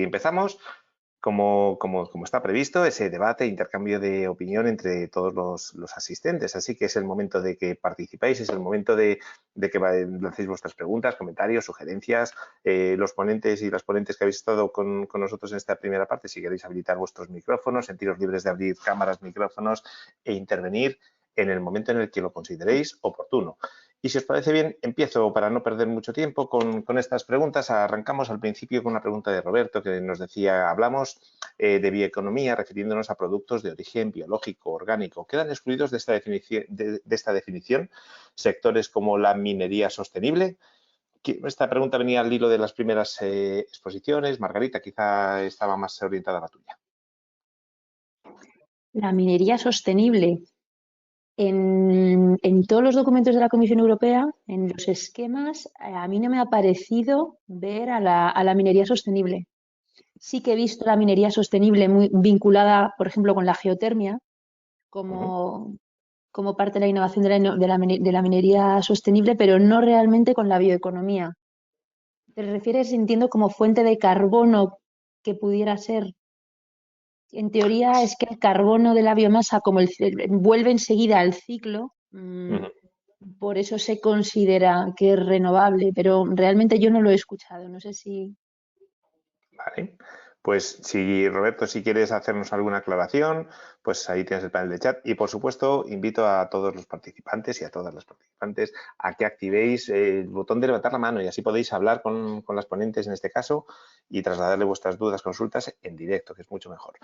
empezamos, como está previsto, ese debate, intercambio de opinión entre todos los asistentes. Así que es el momento de que participéis, es el momento de que lancéis vuestras preguntas, comentarios, sugerencias. Los ponentes y las ponentes que habéis estado con nosotros en esta primera parte, si queréis habilitar vuestros micrófonos, sentiros libres de abrir cámaras, micrófonos e intervenir en el momento en el que lo consideréis oportuno. Y si os parece bien, empiezo para no perder mucho tiempo con estas preguntas. Arrancamos al principio con una pregunta de Roberto que nos decía, hablamos de bioeconomía refiriéndonos a productos de origen biológico, orgánico. ¿Quedan excluidos de esta definición sectores como la minería sostenible? Esta pregunta venía al hilo de las primeras exposiciones. Margarita, quizá estaba más orientada a la tuya. La minería sostenible. En todos los documentos de la Comisión Europea, en los esquemas, a mí no me ha parecido ver a la minería sostenible. Sí que he visto la minería sostenible muy vinculada, por ejemplo, con la geotermia, como parte de la innovación de la minería sostenible, pero no realmente con la bioeconomía. ¿Te refieres, entiendo, como fuente de carbono que pudiera ser? En teoría es que el carbono de la biomasa, como vuelve enseguida al ciclo, por eso se considera que es renovable, pero realmente yo no lo he escuchado. No sé si... Vale. Pues si Roberto, si quieres hacernos alguna aclaración, pues ahí tienes el panel de chat. Y por supuesto, invito a todos los participantes y a todas las participantes a que activéis el botón de levantar la mano y así podéis hablar con las ponentes en este caso y trasladarle vuestras dudas, consultas en directo, que es mucho mejor.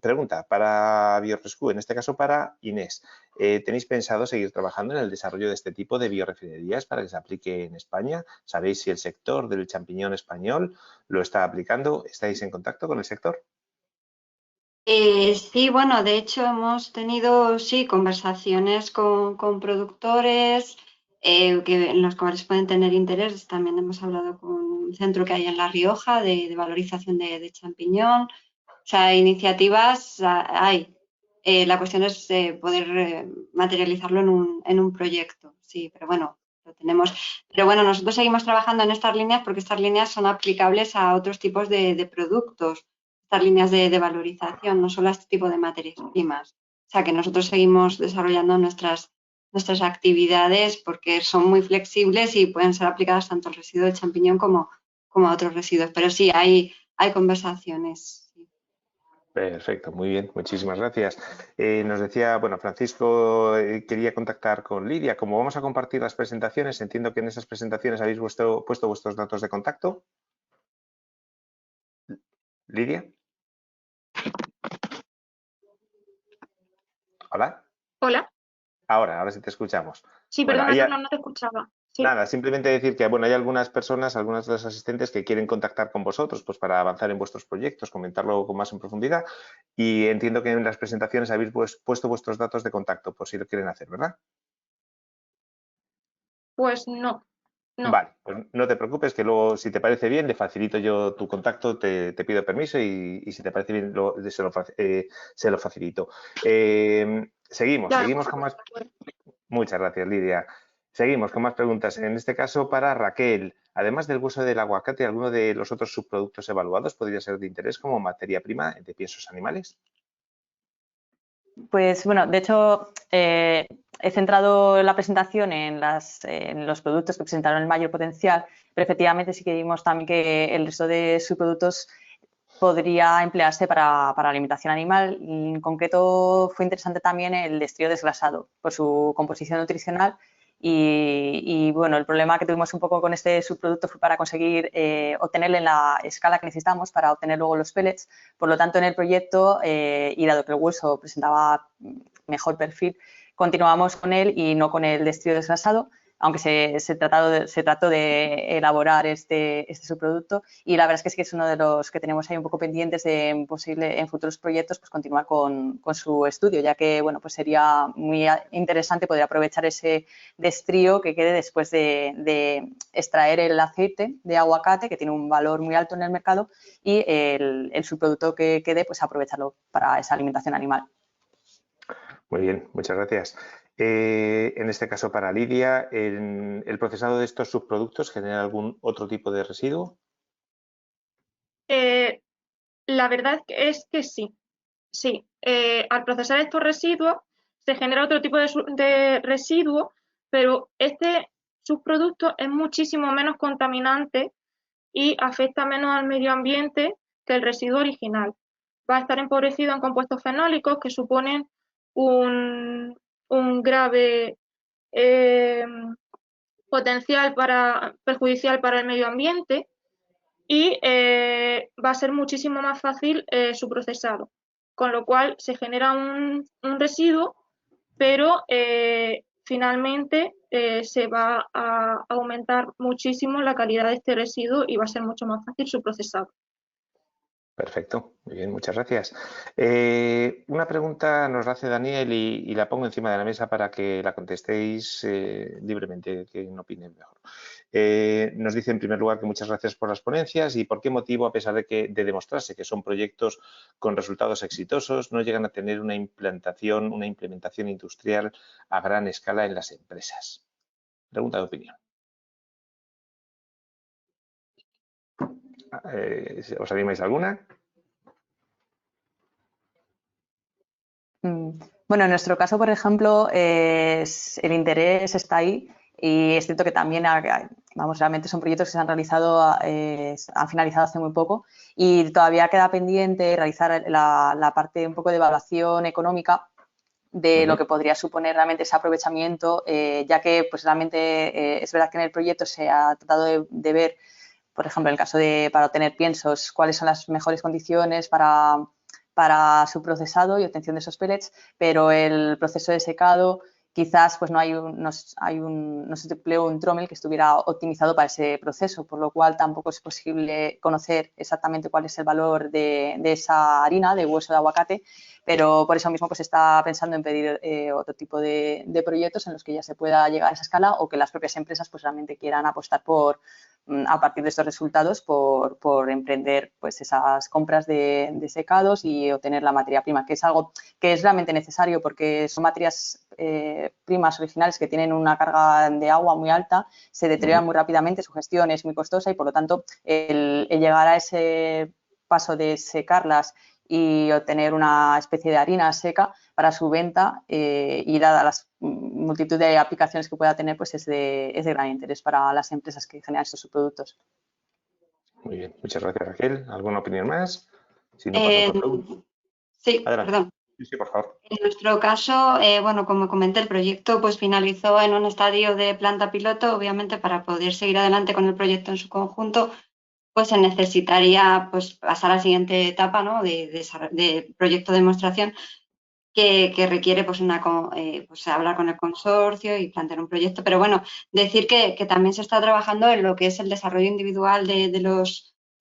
Pregunta para BioRescue, en este caso para Inés. ¿Tenéis pensado seguir trabajando en el desarrollo de este tipo de biorefinerías para que se aplique en España? ¿Sabéis si el sector del champiñón español lo está aplicando? ¿Estáis en contacto con el sector? Sí, bueno, de hecho hemos tenido, sí, conversaciones con productores en los cuales pueden tener interés. También hemos hablado con un centro que hay en La Rioja de valorización de champiñón. O sea, iniciativas hay. La cuestión es poder materializarlo en un proyecto, sí, pero bueno, lo tenemos. Pero bueno, nosotros seguimos trabajando en estas líneas porque estas líneas son aplicables a otros tipos de productos, estas líneas de valorización, no solo a este tipo de materias primas. O sea, que nosotros seguimos desarrollando nuestras actividades porque son muy flexibles y pueden ser aplicadas tanto al residuo de champiñón como a otros residuos. Pero sí, hay conversaciones. Sí. Perfecto, muy bien, muchísimas gracias. Nos decía, bueno, Francisco quería contactar con Lidia. Como vamos a compartir las presentaciones, entiendo que en esas presentaciones habéis puesto vuestros datos de contacto. Lidia. Hola. Hola. Ahora sí te escuchamos. Sí, Bueno, perdona, no te escuchaba. Sí. Nada, simplemente decir que bueno, hay algunas personas, algunas de los asistentes que quieren contactar con vosotros pues para avanzar en vuestros proyectos, comentarlo con más en profundidad y entiendo que en las presentaciones habéis puesto vuestros datos de contacto por si lo quieren hacer, ¿verdad? Pues no. Vale, pues no te preocupes que luego si te parece bien le facilito yo tu contacto, te pido permiso y si te parece bien se lo facilito. Seguimos con más... Muchas gracias, Lidia. Seguimos con más preguntas. En este caso, para Raquel, además del hueso del aguacate, ¿alguno de los otros subproductos evaluados podría ser de interés como materia prima de piensos animales? Pues bueno, de hecho, he centrado la presentación en los productos que presentaron el mayor potencial, pero efectivamente sí que vimos también que el resto de subproductos podría emplearse para alimentación animal. Y en concreto fue interesante también el estrío desgrasado por su composición nutricional y bueno, el problema que tuvimos un poco con este subproducto fue para conseguir obtenerle en la escala que necesitamos para obtener luego los pellets. Por lo tanto, en el proyecto, y dado que el hueso presentaba mejor perfil, continuamos con él y no con el de estrío desgrasado, aunque se trató de elaborar este subproducto, y la verdad es que sí que es uno de los que tenemos ahí un poco pendientes de en futuros proyectos pues continuar con su estudio, ya que bueno, pues sería muy interesante poder aprovechar ese destrío que quede después de extraer el aceite de aguacate, que tiene un valor muy alto en el mercado, y el subproducto que quede, pues aprovecharlo para esa alimentación animal. Muy bien, muchas gracias. En este caso para Lidia, ¿el procesado de estos subproductos genera algún otro tipo de residuo? La verdad es que sí. Sí, al procesar estos residuos se genera otro tipo de residuo, pero este subproducto es muchísimo menos contaminante y afecta menos al medio ambiente que el residuo original. Va a estar empobrecido en compuestos fenólicos que suponen un grave eh, potencial perjudicial para el medio ambiente y va a ser muchísimo más fácil su procesado, con lo cual se genera un residuo, pero finalmente se va a aumentar muchísimo la calidad de este residuo y va a ser mucho más fácil su procesado. Perfecto, muy bien, muchas gracias. Una pregunta nos la hace Daniel y la pongo encima de la mesa para que la contestéis libremente, que opinen mejor. Nos dice en primer lugar que muchas gracias por las ponencias y por qué motivo, a pesar de demostrarse que son proyectos con resultados exitosos, no llegan a tener una implementación industrial a gran escala en las empresas. Pregunta de opinión. ¿Os animáis a alguna? Bueno, en nuestro caso, por ejemplo, el interés está ahí y es cierto que también, vamos, realmente son proyectos que se han realizado, han finalizado hace muy poco y todavía queda pendiente realizar la parte un poco de evaluación económica de lo que podría suponer realmente ese aprovechamiento, ya que pues realmente es verdad que en el proyecto se ha tratado de ver, por ejemplo, en el caso para obtener piensos, cuáles son las mejores condiciones para su procesado y obtención de esos pellets, pero el proceso de secado quizás pues no se empleó un trommel que estuviera optimizado para ese proceso, por lo cual tampoco es posible conocer exactamente cuál es el valor de esa harina de hueso de aguacate, pero por eso mismo pues está pensando en pedir otro tipo de proyectos en los que ya se pueda llegar a esa escala o que las propias empresas pues realmente quieran apostar a partir de estos resultados por emprender pues esas compras de secados y obtener la materia prima, que es algo que es realmente necesario porque son materias primas originales que tienen una carga de agua muy alta, se deterioran muy rápidamente, su gestión es muy costosa y por lo tanto el llegar a ese paso de secarlas y obtener una especie de harina seca para su venta y dada las multitud de aplicaciones que pueda tener, pues es de gran interés para las empresas que generan estos subproductos. Muy bien, muchas gracias, Raquel. ¿Alguna opinión más? Si no, paso a otra pregunta. Sí, Adelante. perdón. Sí, por favor. En nuestro caso, bueno, como comenté, el proyecto pues finalizó en un estadio de planta piloto. Obviamente, para poder seguir adelante con el proyecto en su conjunto, pues se necesitaría pues pasar a la siguiente etapa, ¿no? de proyecto de demostración que requiere pues pues hablar con el consorcio y plantear un proyecto. Pero bueno, decir que también se está trabajando en lo que es el desarrollo individual de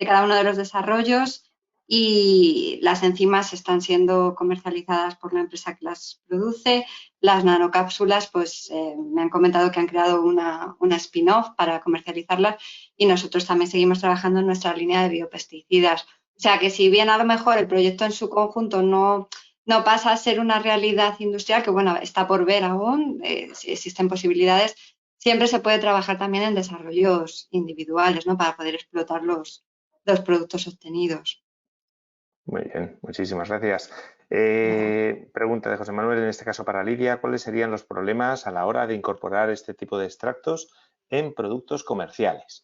cada uno de los desarrollos y las enzimas están siendo comercializadas por la empresa que las produce. Las nanocápsulas, pues me han comentado que han creado una spin-off para comercializarlas y nosotros también seguimos trabajando en nuestra línea de biopesticidas. O sea que si bien a lo mejor el proyecto en su conjunto no pasa a ser una realidad industrial, que bueno, está por ver aún, si existen posibilidades, siempre se puede trabajar también en desarrollos individuales, ¿no? Para poder explotar los productos obtenidos. Muy bien, muchísimas gracias. Pregunta de José Manuel, en este caso para Lidia, ¿cuáles serían los problemas a la hora de incorporar este tipo de extractos en productos comerciales?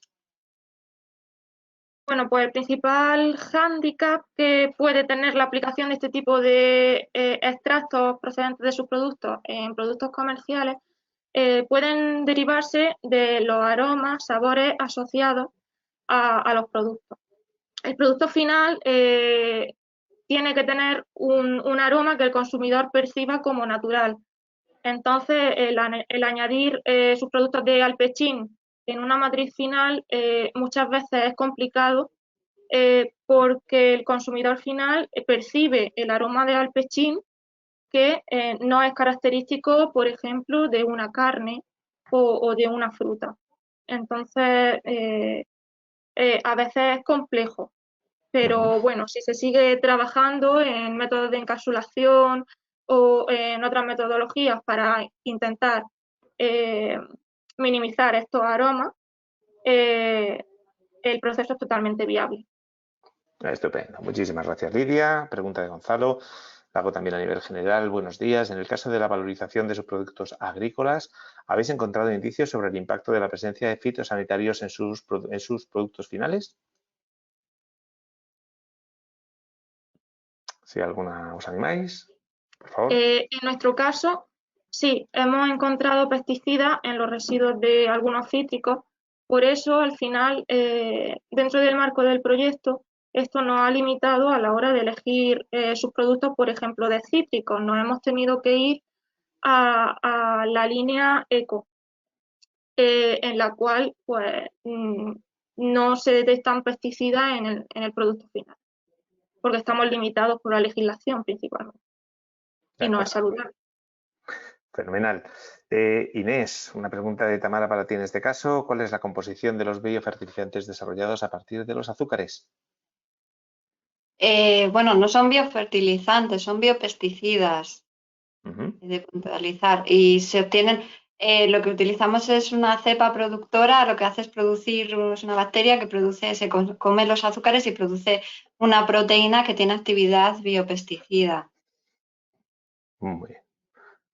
Bueno, pues el principal hándicap que puede tener la aplicación de este tipo de extractos procedentes de sus productos en productos comerciales pueden derivarse de los aromas, sabores asociados a los productos. El producto final tiene que tener un aroma que el consumidor perciba como natural. Entonces, el añadir sus productos de alpechín en una matriz final muchas veces es complicado porque el consumidor final percibe el aroma de alpechín que no es característico, por ejemplo, de una carne o de una fruta. Entonces, a veces es complejo, pero bueno, si se sigue trabajando en métodos de encapsulación o en otras metodologías para intentar minimizar estos aromas, el proceso es totalmente viable. Estupendo. Muchísimas gracias, Lidia. Pregunta de Gonzalo. La hago también a nivel general. Buenos días. En el caso de la valorización de sus productos agrícolas, ¿habéis encontrado indicios sobre el impacto de la presencia de fitosanitarios en sus productos finales? Si alguna os animáis, por favor. En nuestro caso, sí, hemos encontrado pesticidas en los residuos de algunos cítricos. Por eso, al final, dentro del marco del proyecto, esto nos ha limitado a la hora de elegir sus productos, por ejemplo, de cítricos. Nos hemos tenido que ir a la línea eco, en la cual pues, no se detectan pesticidas en el producto final, porque estamos limitados por la legislación principalmente y no es saludable. Fenomenal. Inés, una pregunta de Tamara para ti en este caso. ¿Cuál es la composición de los biofertilizantes desarrollados a partir de los azúcares? Bueno, no son biofertilizantes, son biopesticidas. De puntualizar. Y se obtienen, lo que utilizamos es una cepa productora, lo que hace es producir una bacteria que produce, se come los azúcares y produce una proteína que tiene actividad biopesticida. Muy bien.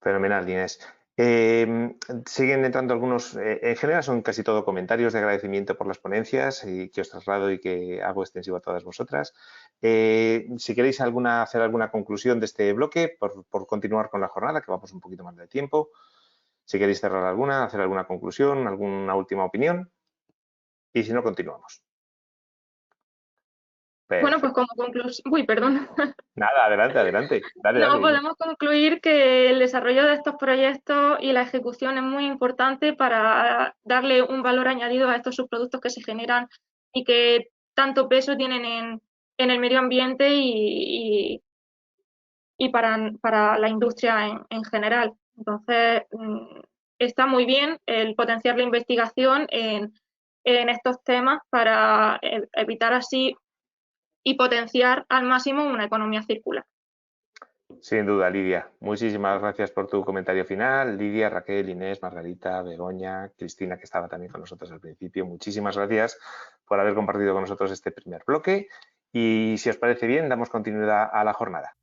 Fenomenal, Inés. Siguen entrando algunos, en general son casi todo comentarios de agradecimiento por las ponencias y que os traslado y que hago extensivo a todas vosotras. Si queréis hacer alguna conclusión de este bloque, por continuar con la jornada, que vamos un poquito más de tiempo. Si queréis cerrar alguna, hacer alguna conclusión, alguna última opinión. Y si no, continuamos. Bueno, pues como conclusión, perdón. Nada, adelante. Dale. Podemos concluir que el desarrollo de estos proyectos y la ejecución es muy importante para darle un valor añadido a estos subproductos que se generan y que tanto peso tienen en el medio ambiente y para la industria en general. Entonces, está muy bien el potenciar la investigación en estos temas para evitar así y potenciar al máximo una economía circular. Sin duda, Lidia. Muchísimas gracias por tu comentario final. Lidia, Raquel, Inés, Margarita, Begoña, Cristina, que estaba también con nosotros al principio. Muchísimas gracias por haber compartido con nosotros este primer bloque. Y si os parece bien, damos continuidad a la jornada.